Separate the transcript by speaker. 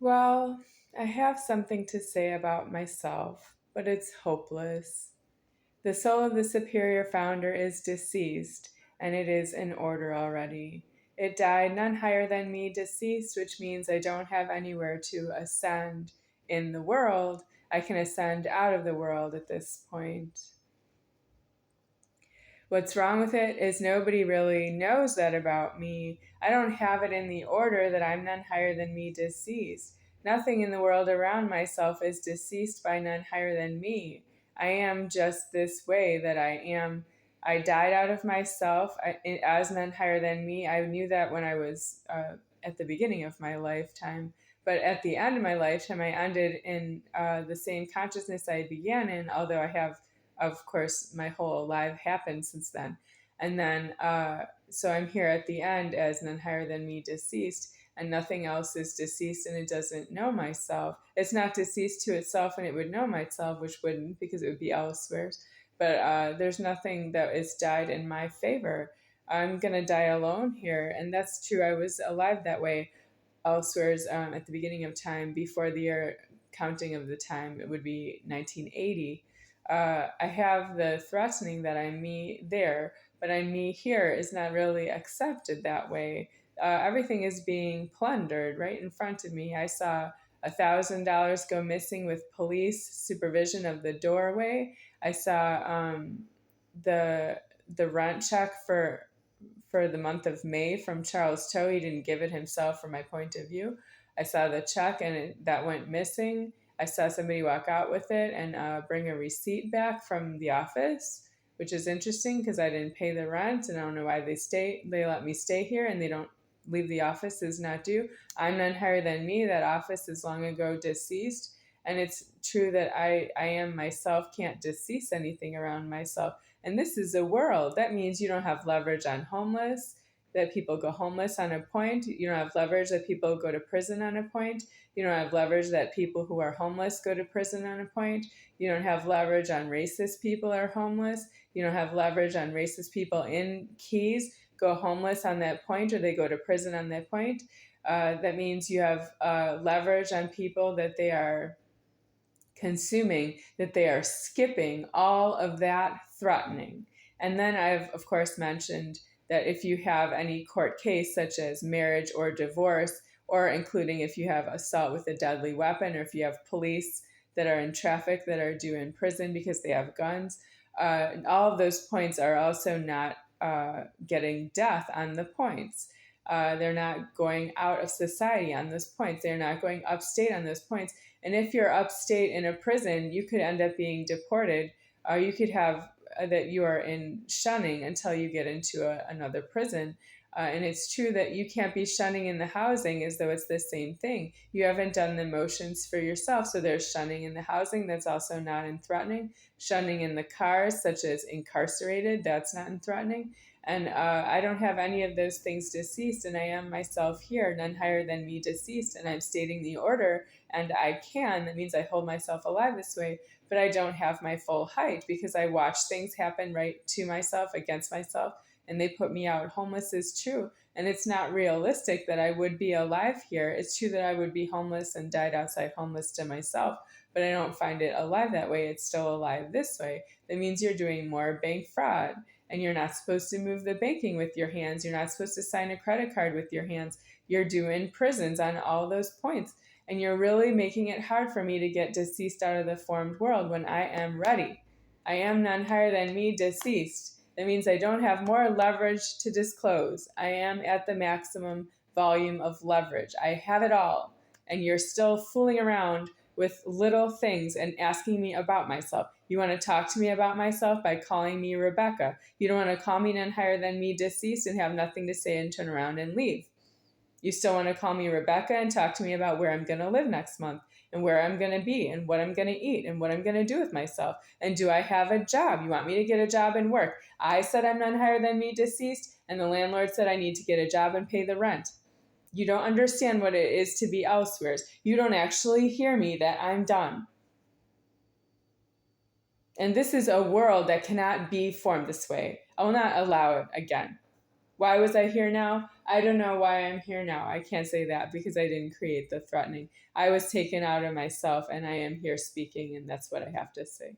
Speaker 1: Well, I have something to say about myself, but it's hopeless. The soul of the superior founder is deceased, and it is in order already. It died none higher than me deceased, which means I don't have anywhere to ascend in the world. I can ascend out of the world at this point. What's wrong with it is nobody really knows that about me. I don't have it in the order that I'm none higher than me deceased. Nothing in the world around myself is deceased by none higher than me. I am just this way that I am. I died out of myself as none higher than me. I knew that when I was at the beginning of my lifetime. But at the end of my lifetime, I ended in the same consciousness I began in, although I have, of course, my whole life happened since then. And then, so I'm here at the end as none higher than me deceased, and nothing else is deceased, and it doesn't know myself. It's not deceased to itself, and it would know myself, which wouldn't, because it would be elsewhere. But there's nothing that is died in my favor. I'm going to die alone here, and that's true. I was alive that way elsewhere at the beginning of time, before the year counting of the time. It would be 1980. I have the threatening that I'm me there, but I'm me here is not really accepted that way. Everything is being plundered right in front of me. I saw $1,000 go missing with police supervision of the doorway. I saw the rent check for the month of May from Charles Toe. He didn't give it himself, from my point of view. I saw the check and that went missing. I saw somebody walk out with it and bring a receipt back from the office, which is interesting because I didn't pay the rent, and I don't know why they let me stay here and they don't leave the office is not due. I'm none higher than me. That office is long ago deceased. And it's true that I am myself, can't decease anything around myself. And this is a world. That means you don't have leverage on homeless, that people go homeless on a point. You don't have leverage that people go to prison on a point. You don't have leverage that people who are homeless go to prison on a point. You don't have leverage on racist people are homeless. You don't have leverage on racist people in Keys go homeless on that point, or they go to prison on that point. That means you have leverage on people that they are consuming, that they are skipping all of that threatening. And then I've, of course, mentioned that if you have any court case, such as marriage or divorce, or including if you have assault with a deadly weapon, or if you have police that are in traffic that are due in prison because they have guns, all of those points are also not getting death on the points. They're not going out of society on those points. They're not going upstate on those points. And if you're upstate in a prison, you could end up being deported. You could have that you are in shunning until you get into another prison. And it's true that you can't be shunning in the housing as though it's the same thing. You haven't done the motions for yourself. So there's shunning in the housing. That's also not in threatening. Shunning in the cars, such as incarcerated, that's not in threatening. And I don't have any of those things deceased, and I am myself here, none higher than me deceased, and I'm stating the order, and I can. That means I hold myself alive this way, but I don't have my full height because I watch things happen right to myself, against myself, and they put me out. Homeless is true, and it's not realistic that I would be alive here. It's true that I would be homeless and died outside homeless to myself, but I don't find it alive that way. It's still alive this way. That means you're doing more bank fraud. And you're not supposed to move the banking with your hands. You're not supposed to sign a credit card with your hands. You're doing prisons on all those points. And you're really making it hard for me to get deceased out of the formed world when I am ready. I am none higher than me deceased. That means I don't have more leverage to disclose. I am at the maximum volume of leverage. I have it all. And you're still fooling around with little things and asking me about myself. You want to talk to me about myself by calling me Rebecca. You don't want to call me none higher than me deceased and have nothing to say and turn around and leave. You still want to call me Rebecca and talk to me about where I'm going to live next month and where I'm going to be and what I'm going to eat and what I'm going to do with myself. And do I have a job? You want me to get a job and work. I said I'm none higher than me deceased, and the landlord said I need to get a job and pay the rent. You don't understand what it is to be elsewhere. You don't actually hear me that I'm done. And this is a world that cannot be formed this way. I will not allow it again. Why was I here now? I don't know why I'm here now. I can't say that because I didn't create the threatening. I was taken out of myself and I am here speaking, and that's what I have to say.